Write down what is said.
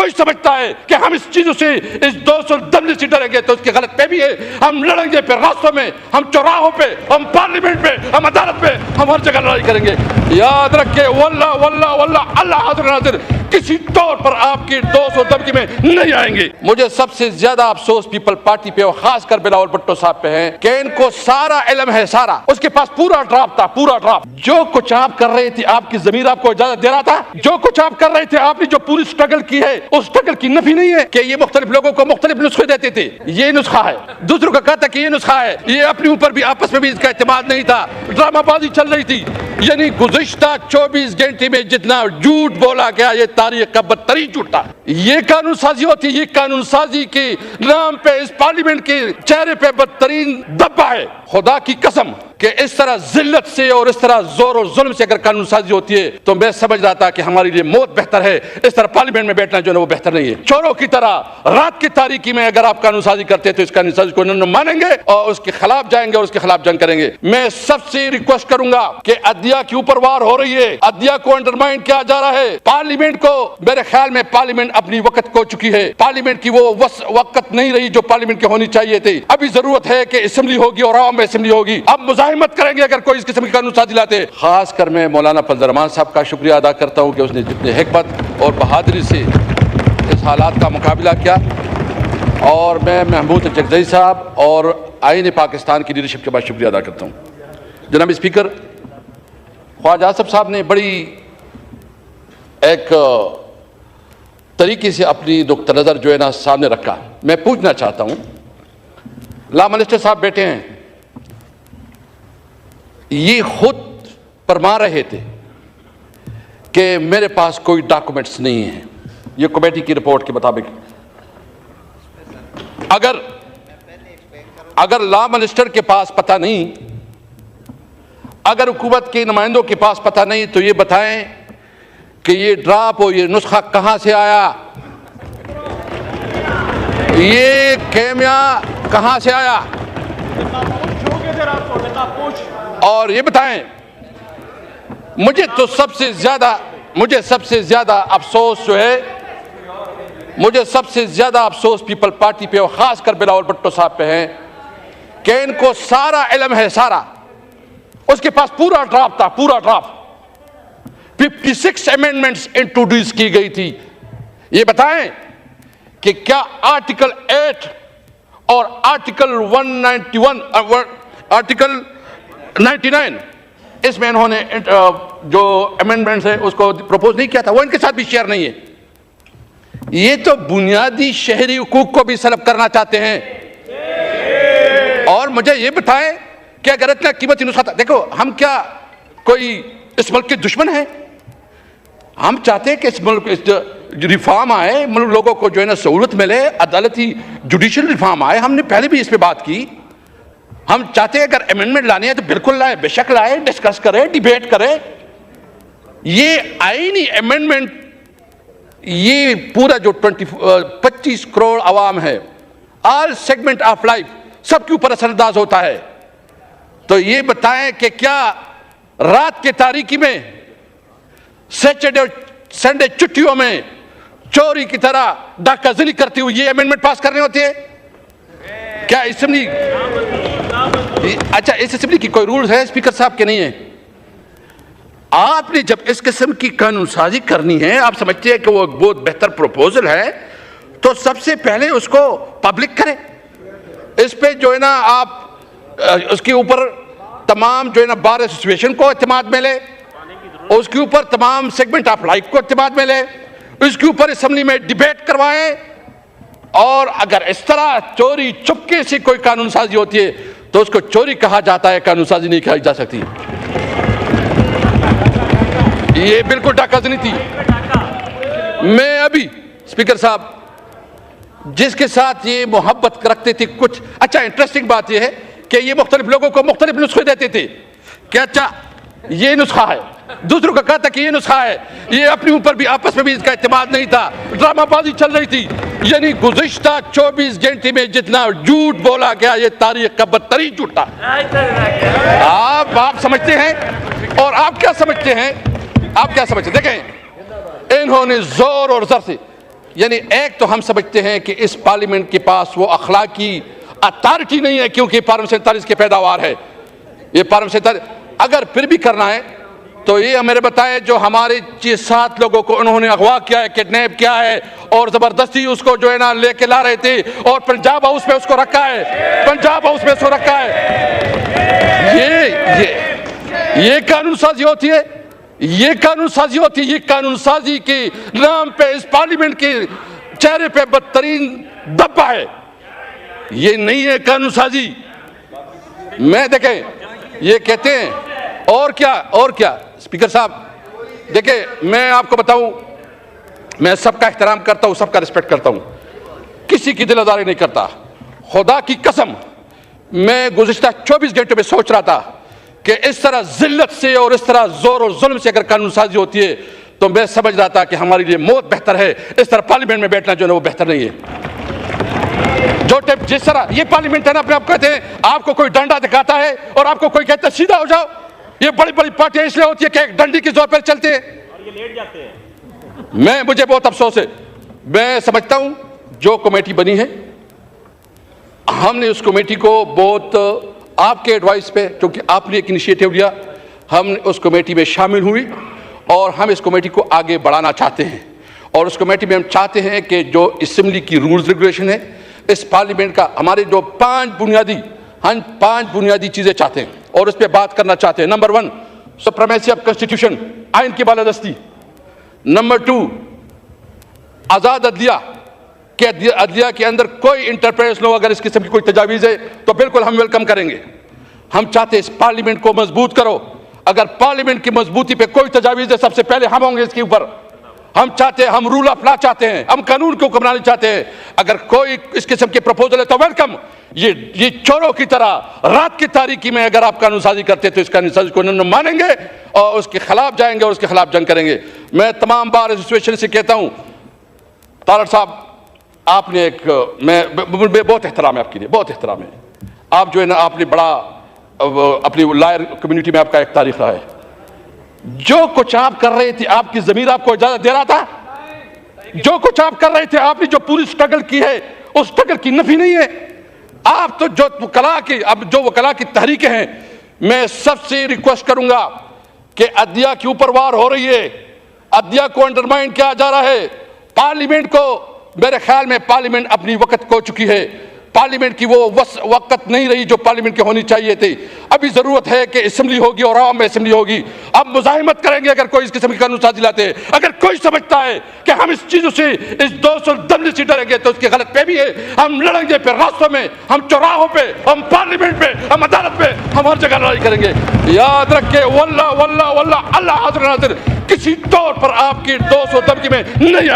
کوئی سمجھتا ہے کہ ہم اس چیزوں سے، اس 210 سے ڈریں گے تو اس کی غلط فہمی ہے. ہم لڑیں گے پھر راستوں میں، ہم چوراہوں پہ، ہم پارلیمنٹ میں، ہم عدالت میں، ہم ہر جگہ لڑائی کریں گے. یاد رکھے واللہ واللہ واللہ اللہ حاضر ناظر کسی طور پر آپ کی 200 دمکی میں نہیں آئیں گے. مجھے سب سے زیادہ افسوس پیپل پارٹی پہ اور خاص کر بلاول بھٹو صاحب پہ ہے کہ ان کو سارا علم ہے، سارا. اس کے پاس پورا ڈرافٹ تھا، پورا ڈرافٹ. جو کچھ آپ کر رہے تھے آپ کی ضمیر آپ کو اجازت دے رہا تھا. جو کچھ آپ کر رہے تھے، آپ نے جو پوری سٹرگل کی ہے اس سٹرگل کی نفی نہیں ہے کہ یہ مختلف لوگوں کو مختلف نسخے دیتے تھے. یہ نسخہ ہے، دوسروں کا کہتا کہ یہ نسخہ ہے. یہ اپنے اوپر بھی آپس میں بھی اس کا اعتماد نہیں تھا، ڈرامہ بازی چل رہی تھی. یعنی گزشتہ 24 گھنٹے میں جتنا جھوٹ بولا گیا یہ تاریخ کا بدترین جھوٹ تھا. یہ قانون سازی ہوتی ہے، یہ قانون سازی کے نام پہ اس پارلیمنٹ کے چہرے پہ بدترین دبا ہے. خدا کی قسم کہ اس طرح ذلت سے اور اس طرح زور اور ظلم سے اگر قانون سازی ہوتی ہے تو میں سمجھ رہا تھا کہ ہمارے لیے موت بہتر ہے. اس طرح پارلیمنٹ میں بیٹھنا جو ہے وہ بہتر نہیں ہے. چوروں کی طرح رات کی تاریکی میں اگر آپ قانون سازی کرتے تو اس قانون سازی کو نہ مانیں گے اور اس کے خلاف جائیں گے اور اس کے خلاف جنگ کریں گے. میں سب سے ریکویسٹ کروں گا کہ عدلیہ کے اوپر وار ہو رہی ہے، عدلیہ کو انڈرمائن کیا جا رہا ہے. پارلیمنٹ کو، میرے خیال میں پارلیمنٹ اپنی وقت کھو چکی ہے. پارلیمنٹ کی وہ وقت نہیں رہی جو پارلیمنٹ کی ہونی چاہیے تھی. ابھی ضرورت ہے کہ اسمبلی ہوگی اور عوام میں اسمبلی ہوگی. اب مزاحمت کریں گے اگر کوئی اس قسم کی قانون سازی لاتے. خاص کر میں مولانا فضل الرحمان صاحب کا شکریہ ادا کرتا ہوں کہ اس نے جتنے حکمت اور بہادری سے اس حالات کا مقابلہ کیا. اور میں محمود چکزئی صاحب اور آئین پاکستان کی لیڈرشپ کے بعد شکریہ ادا کرتا ہوں. جناب اسپیکر، خواجہ آصف صاحب نے بڑی ایک طریقے سے اپنی نقطہ نظر جو ہے نا سامنے رکھا. میں پوچھنا چاہتا ہوں، لا منسٹر صاحب بیٹھے ہیں، یہ خود فرما رہے تھے کہ میرے پاس کوئی ڈاکومنٹس نہیں ہیں. یہ کمیٹی کی رپورٹ کے مطابق اگر لا منسٹر کے پاس پتہ نہیں، اگر حکومت کے نمائندوں کے پاس پتہ نہیں تو یہ بتائیں کہ یہ ڈراپ اور یہ نسخہ کہاں سے آیا، یہ کیمیا کہاں سے آیا. اور یہ بتائیں، مجھے سب سے زیادہ افسوس جو ہے، مجھے سب سے زیادہ افسوس پیپل پارٹی پہ اور خاص کر بلاول بھٹو صاحب پہ ہے کہ ان کو سارا علم ہے، سارا. اس کے پاس پورا ڈرافٹ تھا، پورا ڈرافٹ. 56 امینڈمنٹس انٹروڈیوس کی گئی تھی. یہ بتائیں کہ کیا آرٹیکل 8 اور آرٹیکل 191 آرٹیکل 99 اس میں انہوں نے جو امینڈمنٹس ہے اس کو پروپوز نہیں کیا تھا، وہ ان کے ساتھ بھی شیئر نہیں ہے. یہ تو بنیادی شہری حقوق کو بھی سلب کرنا چاہتے ہیں. اور مجھے یہ بتائیں کہ اگر اتنا قیمتی نسخہ تھا، دیکھو ہم کیا کوئی اس ملک کے دشمن ہیں؟ ہم چاہتے ہیں کہ اس ملک ریفارم آئے، ملک لوگوں کو جو ہے نا سہولت ملے، عدالتی جوڈیشل ریفارم آئے. ہم نے پہلے بھی اس پہ بات کی. ہم چاہتے ہیں اگر امینڈمنٹ لانی ہے تو بالکل لائے، بے شک لائے، ڈسکس کرے، ڈیبیٹ کرے. یہ آئینی امینڈمنٹ، یہ پورا جو 25 کروڑ عوام ہے، آل سیگمنٹ آف لائف، سب کے اوپر اثر انداز ہوتا ہے. تو یہ بتائیں کہ کیا رات کے تاریکی میں، سیٹرڈے اور سنڈے چھٹیوں میں چوری کی طرح ڈاکہ زنی کرتے ہوئے یہ امینڈمنٹ پاس کرنے ہوتے ہیں؟ کیا اسمبلی، اچھا اس اسمبلی کی کوئی رولز ہے اسپیکر صاحب کے نہیں ہے؟ آپ نے جب اس قسم کی قانون سازی کرنی ہے، آپ سمجھتے ہیں کہ وہ بہت بہتر پروپوزل ہے، تو سب سے پہلے اس کو پبلک کریں. اس پہ جو ہے نا آپ اس کے اوپر تمام جو ہے نا بار ایسوسیشن کو اعتماد میں لے، اس کے اوپر تمام سیگمنٹ آف لائف کو اعتماد میں لے، اس کے اوپر اسمبلی میں ڈیبیٹ کروائیں. اور اگر اس طرح چوری چپکے سے کوئی قانون سازی ہوتی ہے تو اس کو چوری کہا جاتا ہے، قانون سازی نہیں کہی جا سکتی. یہ بالکل ڈاکہ زنی تھی. میں ابھی اسپیکر صاحب جس کے ساتھ یہ محبت رکھتے تھے، کچھ اچھا انٹرسٹنگ بات یہ ہے کہ یہ مختلف لوگوں کو مختلف نسخے دیتے تھے کہ اچھا یہ نسخہ ہے، دوسروں کا کہتا کہ یہ نسخہ ہے. یہ اپنے اوپر بھی آپس میں بھی اس کا اعتماد نہیں تھا، ڈرامہ بازی چل رہی تھی. یعنی گزشتہ 24 گھنٹے میں جتنا جھوٹ بولا گیا یہ تاریخ کا بدترین جھوٹ تھا. آپ سمجھتے ہیں، اور آپ کیا سمجھتے ہیں؟ آپ کیا سمجھتے ہیں؟ دیکھیں انہوں نے زور اور زر سے یعنی ایک تو ہم سمجھتے ہیں کہ اس پارلیمنٹ کے پاس وہ اخلاقی اتھارٹی نہیں ہے کیونکہ پارلیمنٹ 47 کی پیداوار ہے. یہ پارلیمنٹ 47 اگر پھر بھی کرنا ہے تو یہ میرے بتائے جو ہمارے 7 لوگوں کو انہوں نے اغوا کیا ہے, کڈنیپ کیا ہے اور زبردستی اس کو جو ہے نا لے کے لا رہے تھے اور پنجاب ہاؤس میں اس کو رکھا ہے, پنجاب ہاؤس میں اس کو رکھا ہے. یہ قانون سازی ہوتی ہے, یہ قانون سازی ہوتی ہے. یہ قانون سازی کے نام پہ اس پارلیمنٹ کے چہرے پہ بدترین دبا ہے. یہ نہیں ہے قانون سازی. میں دیکھیں یہ کہتے ہیں اور کیا اسپیکر صاحب دیکھیں میں آپ کو بتاؤں, میں سب کا احترام کرتا ہوں, سب کا رسپیکٹ کرتا ہوں, کسی کی دل آزاری نہیں کرتا. خدا کی قسم میں گزشتہ 24 گھنٹوں میں سوچ رہا تھا کہ اس طرح ذلت سے اور اس طرح زور اور ظلم سے اگر قانون سازی ہوتی ہے تو میں سمجھ رہا تھا کہ ہمارے لیے موت بہتر ہے. اس طرح پارلیمنٹ میں بیٹھنا جو ہے وہ بہتر نہیں ہے. جو جس طرح یہ پارلیمنٹ ہے نا, اپنے آپ کہتے ہیں آپ کو کوئی ڈنڈا دکھاتا ہے اور آپ کو کوئی کہتا ہے سیدھا ہو جاؤ. یہ بڑی بڑی پارٹیاں اس لیے ہوتی ہے کہ ایک ڈنڈی کی زور پر چلتے ہیں. مجھے بہت افسوس ہے. میں سمجھتا ہوں جو کمیٹی بنی ہے ہم نے اس کمیٹی کو بہت آپ کے ایڈوائس پہ, کیونکہ آپ نے ایک انیشیٹو لیا, ہم نے اس کمیٹی میں شامل ہوئی اور ہم اس کمیٹی کو آگے بڑھانا چاہتے ہیں. اور اس کمیٹی میں ہم چاہتے ہیں کہ جو اسمبلی کی رولز ریگولیشن ہے اس پارلیمنٹ کا, ہمارے جو 5 بنیادی چیزیں چاہتے ہیں اور اس پہ بات کرنا چاہتے ہیں. نمبر 1 سپریمیسی آف کنسٹیٹیوشن, آئین کی بالادستی. نمبر 2 آزاد عدلیہ, کہ عدلیہ کے اندر کوئی انٹرفیئرنس نہ ہو. اگر اس قسم کی کوئی تجاویز ہے تو بالکل ہم ویلکم کریں گے. ہم چاہتے ہیں اس پارلیمنٹ کو مضبوط کرو. اگر پارلیمنٹ کی مضبوطی پہ کوئی تجاویز ہے سب سے پہلے ہم ہوں گے اس کے اوپر. ہم چاہتے ہیں, ہم رول آف لا چاہتے ہیں, ہم قانون کو حکمرانی چاہتے ہیں. اگر کوئی اس قسم کے پروپوزل ہے تو ویلکم. یہ چوروں کی طرح رات کی تاریکی میں اگر آپ قانون سازی کرتے تو اس قانون سازی کو نہ مانیں گے اور اس کے خلاف جائیں گے اور اس کے خلاف جنگ کریں گے. میں تمام بار اس سچویشن سے کہتا ہوں طارق صاحب, آپ نے ایک میں بہت احترام ہے آپ کے لیے, بہت احترام ہے. آپ جو ہے نا آپ نے بڑا اپنی لائر کمیونٹی میں آپ کا ایک تاریخ رہا ہے. جو کچھ آپ کر رہے تھے آپ کی ضمیر آپ کو اجازت دے رہا تھا. جو کچھ آپ کر رہے تھے آپ نے جو پوری سٹرگل کی ہے اس سٹرگل کی نفی نہیں ہے. آپ تو جو وکلاء کی تحریکیں ہیں, میں سب سے ریکویسٹ کروں گا کہ عدلیہ کے اوپر وار ہو رہی ہے, عدلیہ کو انڈرمائن کیا جا رہا ہے. پارلیمنٹ کو میرے خیال میں پارلیمنٹ اپنی وقت کھو چکی ہے. پارلیمنٹ کی وہ وقت نہیں رہی جو پارلیمنٹ کی ہونی چاہیے تھی. ابھی ضرورت ہے کہ اسمبلی ہوگی اور عوام میں اسمبلی ہوگی. اب مزاحمت کریں گے اگر کوئی اس قسم کی قانون سازی لاتے ہیں. اگر کوئی سمجھتا ہے کہ ہم اس چیزوں سے اس 210 سے ڈریں گے تو اس کی غلط فہمی ہے. ہم لڑیں گے پھر راستوں میں, ہم چوراہوں پہ, ہم پارلیمنٹ پہ, ہم عدالت پہ, ہم ہر جگہ لڑائی کریں گے. یاد رکھیں واللہ واللہ واللہ اللہ حاضر ناظر, کسی طور پر آپ کی 200 دمکی میں نہیں آئے.